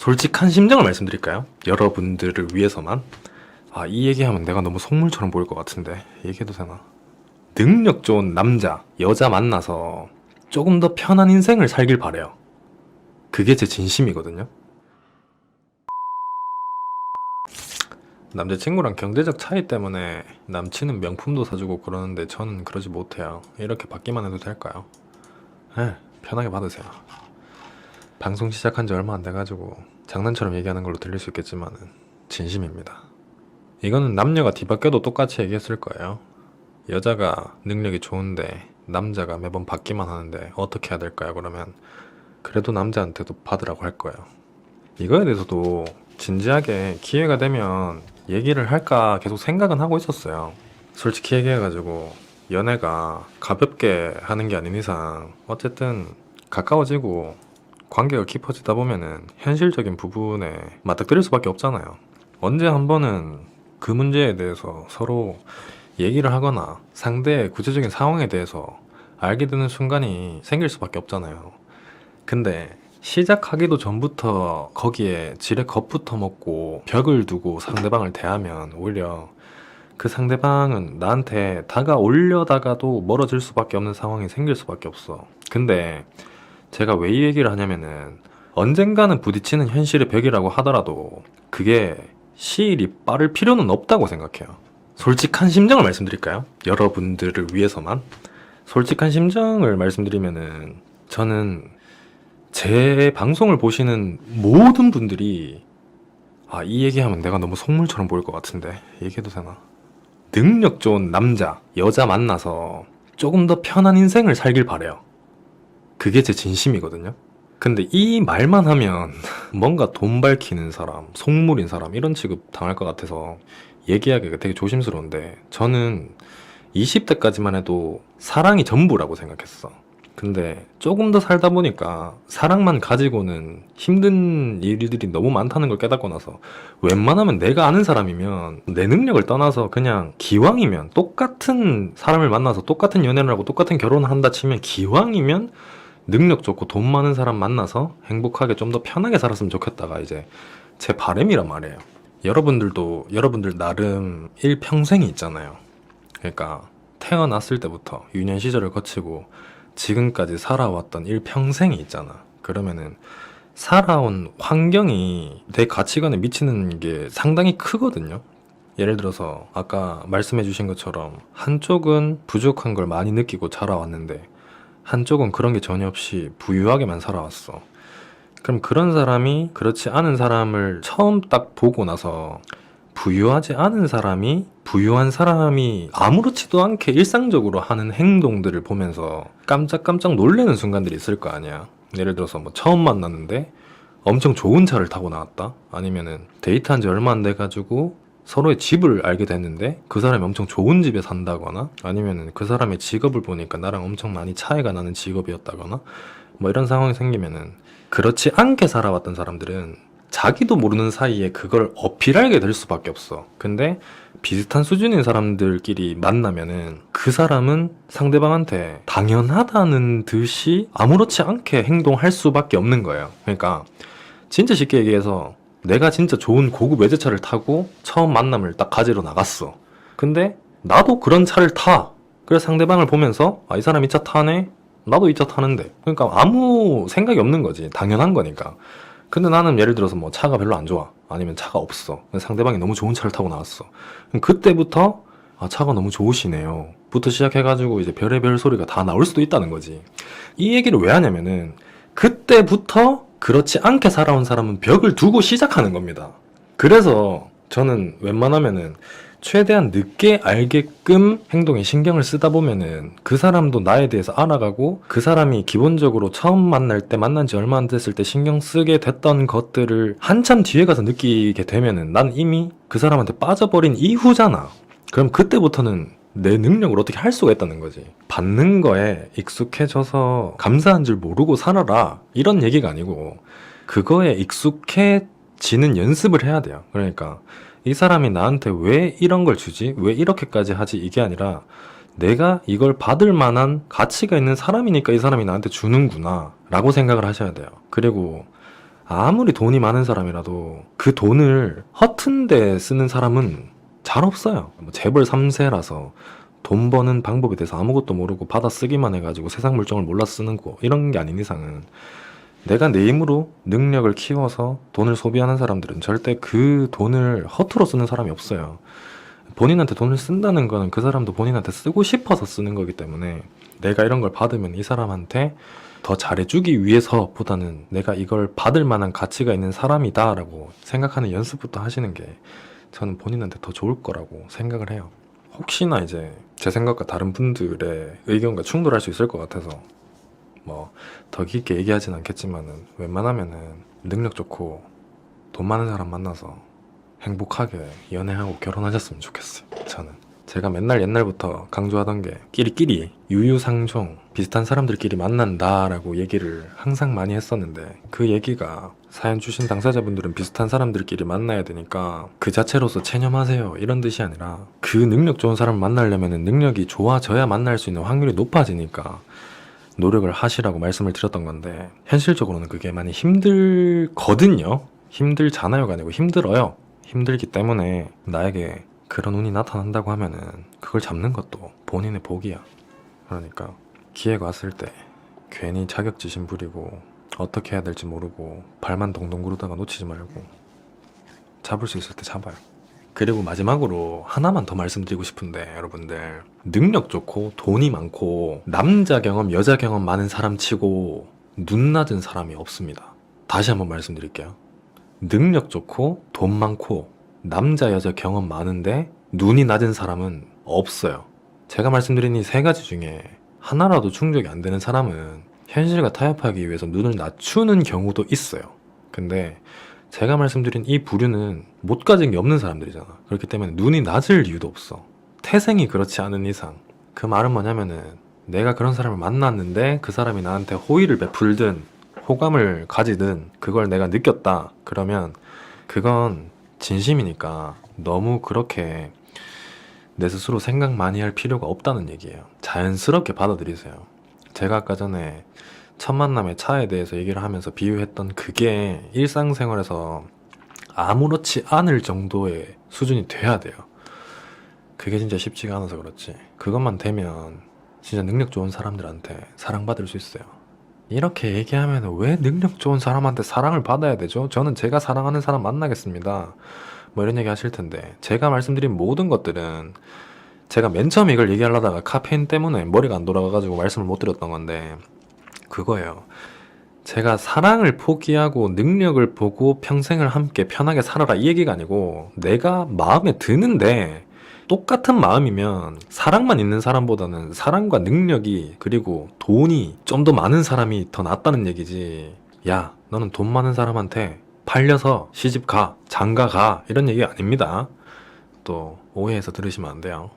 솔직한 심정을 말씀드릴까요? 여러분들을 위해서만. 이 얘기하면 내가 너무 속물처럼 보일 것 같은데 얘기해도 되나? 능력 좋은 남자, 여자 만나서 조금 더 편한 인생을 살길 바래요. 그게 제 진심이거든요. 남자친구랑 경제적 차이 때문에 남친은 명품도 사주고 그러는데 저는 그러지 못해요. 이렇게 받기만 해도 될까요? 편하게 받으세요. 방송 시작한 지 얼마 안 돼가지고 장난처럼 얘기하는 걸로 들릴 수 있겠지만은 진심입니다. 이거는 남녀가 뒤바뀌어도 똑같이 얘기했을 거예요. 여자가 능력이 좋은데 남자가 매번 받기만 하는데 어떻게 해야 될까요? 그러면 그래도 남자한테도 받으라고 할 거예요. 이거에 대해서도 진지하게 기회가 되면 얘기를 할까 계속 생각은 하고 있었어요. 솔직히 얘기해가지고 연애가 가볍게 하는 게 아닌 이상 어쨌든 가까워지고 관계가 깊어지다 보면은 현실적인 부분에 맞닥뜨릴 수밖에 없잖아요. 언제 한 번은 그 문제에 대해서 서로 얘기를 하거나 상대의 구체적인 상황에 대해서 알게 되는 순간이 생길 수밖에 없잖아요. 근데 시작하기도 전부터 거기에 지레 겁부터 먹고 벽을 두고 상대방을 대하면 오히려 그 상대방은 나한테 다가오려다가도 멀어질 수밖에 없는 상황이 생길 수밖에 없어. 근데 제가 왜 이 얘기를 하냐면은 언젠가는 부딪히는 현실의 벽이라고 하더라도 그게 시일이 빠를 필요는 없다고 생각해요. 솔직한 심정을 말씀드릴까요? 여러분들을 위해서만. 솔직한 심정을 말씀드리면은 저는 제 방송을 보시는 모든 분들이 이 얘기하면 내가 너무 속물처럼 보일 것 같은데 얘기해도 되나? 능력 좋은 남자, 여자 만나서 조금 더 편한 인생을 살길 바래요. 그게 제 진심이거든요. 근데 이 말만 하면 뭔가 돈 밝히는 사람, 속물인 사람 이런 취급 당할 것 같아서 얘기하기가 되게 조심스러운데 저는 20대까지만 해도 사랑이 전부라고 생각했어. 근데 조금 더 살다 보니까 사랑만 가지고는 힘든 일들이 너무 많다는 걸 깨닫고 나서 웬만하면 내가 아는 사람이면 내 능력을 떠나서 그냥 기왕이면 똑같은 사람을 만나서 똑같은 연애를 하고 똑같은 결혼을 한다 치면 기왕이면 능력 좋고 돈 많은 사람 만나서 행복하게 좀 더 편하게 살았으면 좋겠다가 이제 제 바람이란 말이에요. 여러분들도 여러분들 나름 일평생이 있잖아요. 그러니까 태어났을 때부터 유년 시절을 거치고 지금까지 살아왔던 일평생이 있잖아. 그러면은 살아온 환경이 내 가치관에 미치는 게 상당히 크거든요. 예를 들어서 아까 말씀해 주신 것처럼 한쪽은 부족한 걸 많이 느끼고 자라왔는데 한쪽은 그런 게 전혀 없이 부유하게만 살아왔어. 그럼 그런 사람이 그렇지 않은 사람을 처음 딱 보고 나서 부유하지 않은 사람이 부유한 사람이 아무렇지도 않게 일상적으로 하는 행동들을 보면서 깜짝깜짝 놀라는 순간들이 있을 거 아니야. 예를 들어서 뭐 처음 만났는데 엄청 좋은 차를 타고 나왔다. 아니면은 데이트한 지 얼마 안 돼가지고 서로의 집을 알게 됐는데 그 사람이 엄청 좋은 집에 산다거나 아니면은 그 사람의 직업을 보니까 나랑 엄청 많이 차이가 나는 직업이었다거나 뭐 이런 상황이 생기면은 그렇지 않게 살아왔던 사람들은 자기도 모르는 사이에 그걸 어필하게 될 수밖에 없어. 근데 비슷한 수준인 사람들끼리 만나면은 그 사람은 상대방한테 당연하다는 듯이 아무렇지 않게 행동할 수밖에 없는 거예요. 그러니까 진짜 쉽게 얘기해서 내가 진짜 좋은 고급 외제차를 타고 처음 만남을 딱 가지러 나갔어. 근데 나도 그런 차를 타. 그래서 상대방을 보면서 이 사람 이 차 타네? 나도 이 차 타는데. 그러니까 아무 생각이 없는 거지. 당연한 거니까. 근데 나는 예를 들어서 뭐 차가 별로 안 좋아. 아니면 차가 없어. 상대방이 너무 좋은 차를 타고 나왔어. 그럼 그때부터 차가 너무 좋으시네요. 부터 시작해가지고 이제 별의별 소리가 다 나올 수도 있다는 거지. 이 얘기를 왜 하냐면은 그때부터 그렇지 않게 살아온 사람은 벽을 두고 시작하는 겁니다. 그래서 저는 웬만하면은 최대한 늦게 알게끔 행동에 신경을 쓰다 보면은 그 사람도 나에 대해서 알아가고 그 사람이 기본적으로 처음 만날 때 만난 지 얼마 안 됐을 때 신경 쓰게 됐던 것들을 한참 뒤에 가서 느끼게 되면은 난 이미 그 사람한테 빠져버린 이후잖아. 그럼 그때부터는 내 능력을 어떻게 할 수가 있다는 거지. 받는 거에 익숙해져서 감사한 줄 모르고 살아라 이런 얘기가 아니고 그거에 익숙해지는 연습을 해야 돼요. 그러니까 이 사람이 나한테 왜 이런 걸 주지? 왜 이렇게까지 하지? 이게 아니라 내가 이걸 받을 만한 가치가 있는 사람이니까 이 사람이 나한테 주는구나 라고 생각을 하셔야 돼요. 그리고 아무리 돈이 많은 사람이라도 그 돈을 허튼 데 쓰는 사람은 잘 없어요. 뭐 재벌 3세라서 돈 버는 방법에 대해서 아무것도 모르고 받아 쓰기만 해가지고 세상 물정을 몰라 쓰는 거 이런 게 아닌 이상은 내가 내 힘으로 능력을 키워서 돈을 소비하는 사람들은 절대 그 돈을 허투루 쓰는 사람이 없어요. 본인한테 돈을 쓴다는 거는 그 사람도 본인한테 쓰고 싶어서 쓰는 거기 때문에 내가 이런 걸 받으면 이 사람한테 더 잘해주기 위해서 보다는 내가 이걸 받을 만한 가치가 있는 사람이다 라고 생각하는 연습부터 하시는 게 저는 본인한테 더 좋을 거라고 생각을 해요. 혹시나 이제 제 생각과 다른 분들의 의견과 충돌할 수 있을 것 같아서 뭐 더 깊게 얘기하진 않겠지만은 웬만하면은 능력 좋고 돈 많은 사람 만나서 행복하게 연애하고 결혼하셨으면 좋겠어요. 저는 제가 맨날 옛날부터 강조하던 게 끼리끼리 유유상종 비슷한 사람들끼리 만난다라고 얘기를 항상 많이 했었는데 그 얘기가 사연 주신 당사자분들은 비슷한 사람들끼리 만나야 되니까 그 자체로서 체념하세요 이런 뜻이 아니라 그 능력 좋은 사람을 만나려면 능력이 좋아져야 만날 수 있는 확률이 높아지니까 노력을 하시라고 말씀을 드렸던 건데 현실적으로는 그게 많이 힘들거든요. 힘들잖아요가 아니고 힘들어요. 힘들기 때문에 나에게 그런 운이 나타난다고 하면은 그걸 잡는 것도 본인의 복이야. 그러니까 기회가 왔을 때 괜히 자격지심 부리고 어떻게 해야 될지 모르고 발만 동동 구르다가 놓치지 말고 잡을 수 있을 때 잡아요. 그리고 마지막으로 하나만 더 말씀드리고 싶은데 여러분들 능력 좋고 돈이 많고 남자 경험 여자 경험 많은 사람 치고 눈 낮은 사람이 없습니다. 다시 한번 말씀드릴게요. 능력 좋고 돈 많고 남자 여자 경험 많은데 눈이 낮은 사람은 없어요. 제가 말씀드린 이 세 가지 중에 하나라도 충족이 안 되는 사람은 현실과 타협하기 위해서 눈을 낮추는 경우도 있어요. 근데 제가 말씀드린 이 부류는 못 가진 게 없는 사람들이잖아. 그렇기 때문에 눈이 낮을 이유도 없어. 태생이 그렇지 않은 이상. 그 말은 뭐냐면은 내가 그런 사람을 만났는데 그 사람이 나한테 호의를 베풀든 호감을 가지든 그걸 내가 느꼈다. 그러면 그건 진심이니까 너무 그렇게 내 스스로 생각 많이 할 필요가 없다는 얘기예요. 자연스럽게 받아들이세요. 제가 아까 전에 첫 만남의 차에 대해서 얘기를 하면서 비유했던 그게 일상생활에서 아무렇지 않을 정도의 수준이 돼야 돼요. 그게 진짜 쉽지가 않아서 그렇지. 그것만 되면 진짜 능력 좋은 사람들한테 사랑받을 수 있어요. 이렇게 얘기하면 왜 능력 좋은 사람한테 사랑을 받아야 되죠? 저는 제가 사랑하는 사람 만나겠습니다. 뭐 이런 얘기 하실 텐데 제가 말씀드린 모든 것들은 제가 맨 처음에 이걸 얘기하려다가 카페인 때문에 머리가 안 돌아가가지고 말씀을 못 드렸던 건데 그거예요. 제가 사랑을 포기하고 능력을 보고 평생을 함께 편하게 살아라 이 얘기가 아니고 내가 마음에 드는데 똑같은 마음이면 사랑만 있는 사람보다는 사랑과 능력이 그리고 돈이 좀 더 많은 사람이 더 낫다는 얘기지. 야, 너는 돈 많은 사람한테 팔려서 시집 가, 장가 가 이런 얘기 아닙니다. 또 오해해서 들으시면 안 돼요.